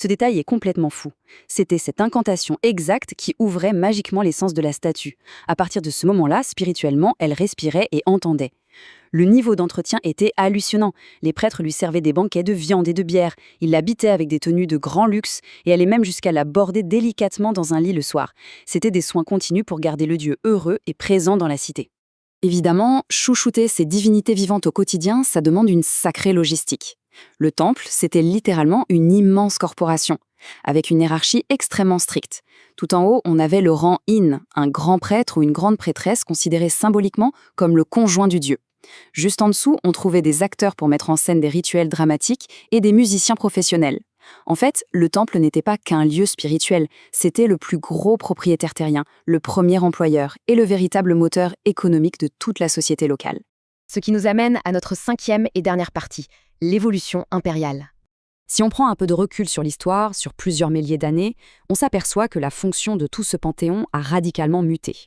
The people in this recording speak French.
Ce détail est complètement fou. C'était cette incantation exacte qui ouvrait magiquement les sens de la statue. À partir de ce moment-là, spirituellement, elle respirait et entendait. Le niveau d'entretien était hallucinant. Les prêtres lui servaient des banquets de viande et de bière. Ils l'habitaient avec des tenues de grand luxe et allaient même jusqu'à la border délicatement dans un lit le soir. C'était des soins continus pour garder le dieu heureux et présent dans la cité. Évidemment, chouchouter ces divinités vivantes au quotidien, ça demande une sacrée logistique. Le temple, c'était littéralement une immense corporation, avec une hiérarchie extrêmement stricte. Tout en haut, on avait le rang In, un grand prêtre ou une grande prêtresse considéré symboliquement comme le conjoint du dieu. Juste en dessous, on trouvait des acteurs pour mettre en scène des rituels dramatiques et des musiciens professionnels. En fait, le temple n'était pas qu'un lieu spirituel, c'était le plus gros propriétaire terrien, le premier employeur et le véritable moteur économique de toute la société locale. Ce qui nous amène à notre cinquième et dernière partie, l'évolution impériale. Si on prend un peu de recul sur l'histoire, sur plusieurs milliers d'années, on s'aperçoit que la fonction de tout ce panthéon a radicalement muté.